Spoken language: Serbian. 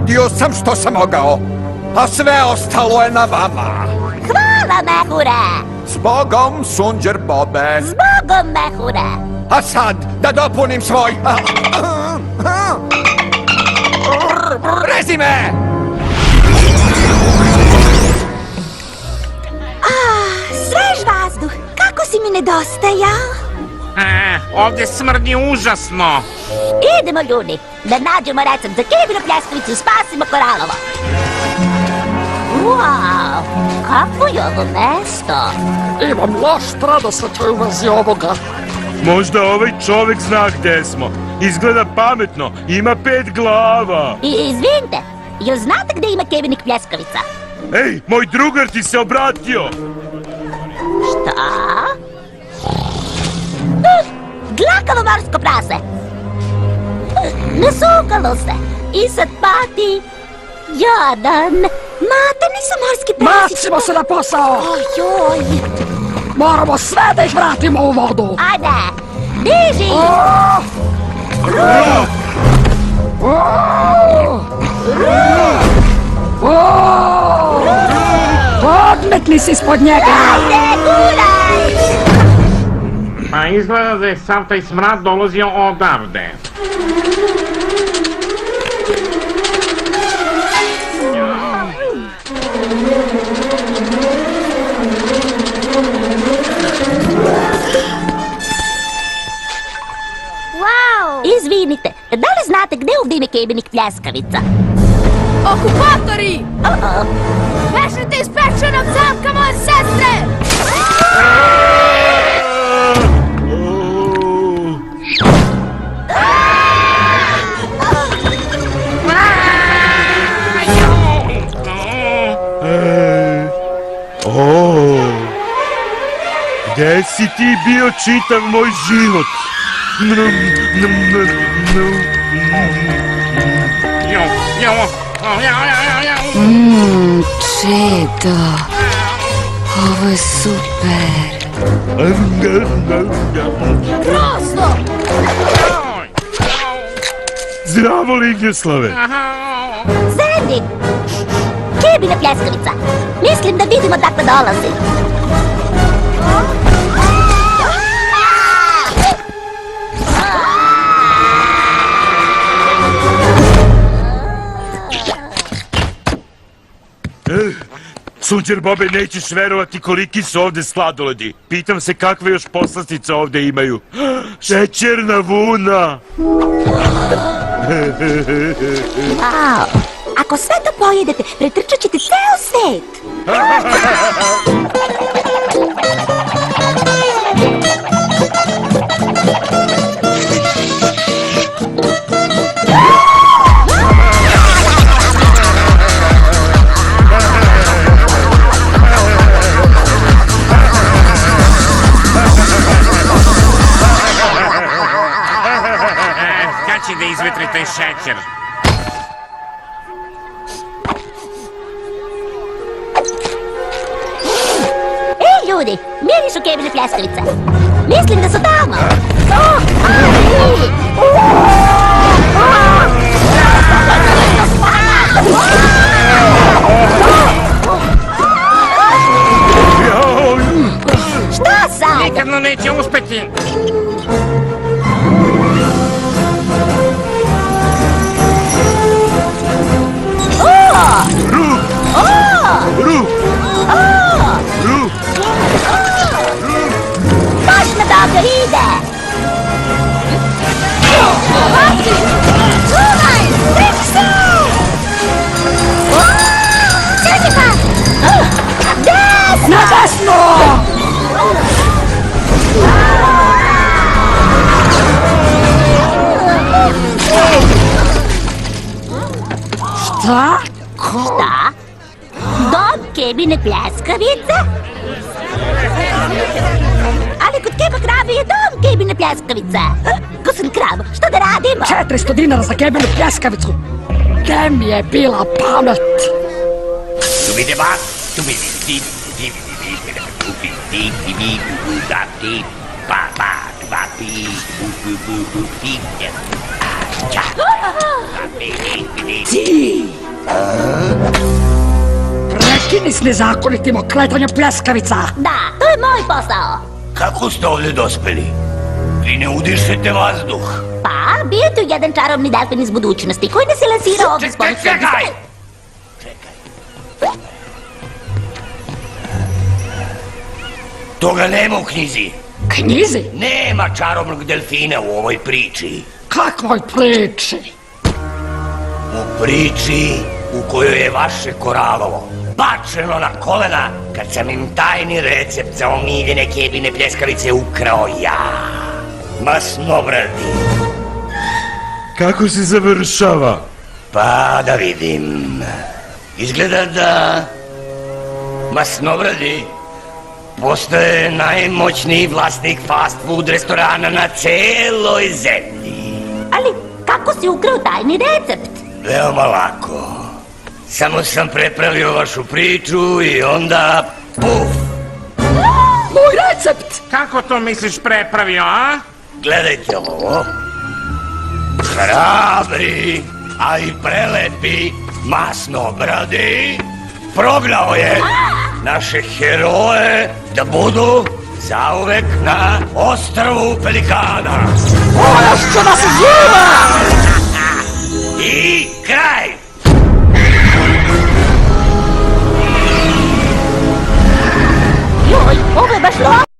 Radio sam što sam mogao, a sve ostalo je na vama. Hvala, mehure! Zbogom, Sundjer Bobe. Zbogom, mehure! A sad, da dopunim svoj... Rezime! Svež vazduh, kako si mi nedostajao? Ovdje smrdi užasno. Idemo, ljudi, da nađemo recept za kebinu pljeskavicu i spasimo Koralovo. Wow, kako je ovo mesto? Imam loš predosjećaj u vezi ovoga. Možda ovaj čovjek zna gdje smo. Izgleda pametno, ima 5 glava. Izvinite, jel znate gdje ima kebinik pljeskavica? Ej, moj drugar ti se obratio. Šta? Dlakavo morsko prase! Nasukalo se i sad pati jadan. Mate, nisu morski prasići. Bacimo se na posao! Ojoj! Moramo sve da ih vratimo u vodu! Ajde, diži! Odmetni se ispod njega! Ajde, guraj! Pa izgleda da je sav taj smrad dolazio odavde. Izvinite, da li znate gdje ovdje ima kebinik pljeskavica? Okupatori! Bežite iz pečenog zamka, moje sestre! Gdje si ti bio čitav moj život? Čedo, ovo je super. Krasno! Zdravo, Lignjeslave. Zendi! Kebina pljeskavica! Mislim da vidimo dakle dolazi. Sundjer Bobe, nećeš verovati koliki su ovdje sladoledi. Pitam se kakve još poslastice ovdje imaju. Šećerna vuna! Wow, ako sve to pojedete, pretrčat ćete ceo svet. Kad će da izvetri taj šećer? Ej, ljudi, mjeri su kebine pljeskavice. Mislim da su tamo. Šta sad? Nikad nam neće uspeti. Baš na dobro ide! Čuvaj! Triksu! Srednji pas! Desno! Na desno! Šta? Šta? Dom kebine pljeskavice? Ali kod keba krabe je dom kebine pljeskavice. Kusan krab, što da radimo? 400 dinara za kebinu pljeskavicu. Gde mi je bila pamet? Ti! prekini s nezakonitim okletanjem pljeskavica. Da, to je moj posao. Kako ste ovdje dospeli? Vi ne udišete vazduh. Pa, bio je tu jedan čarobni delfin iz budućnosti koji nas je lansirao ovdje s pomoću Čekaj! Toga nema u knjizi. Knjizi? Nema čarobnog delfina u ovoj priči. Kakvoj priči? U priči u kojoj je vaše koralovo bačeno na kolena kad sam im tajni recept za omiljene kebine pljeskavice ukrao ja. Masnobradi. Kako se završava? Pa da vidim. Izgleda da Masnobradi postaje najmoćniji vlasnik fast food restorana na celoj zemlji. Ali kako si ukrao tajni recept? Veoma lako. Samo sam prepravio vašu priču i onda puf! Moj recept! Kako to misliš prepravio, a? Gledajte ovo. Hrabri, a i prelepi Masnobradi prognao je naše heroje da budu zauvek na ostrvu Pelikana. Poješću nas živa!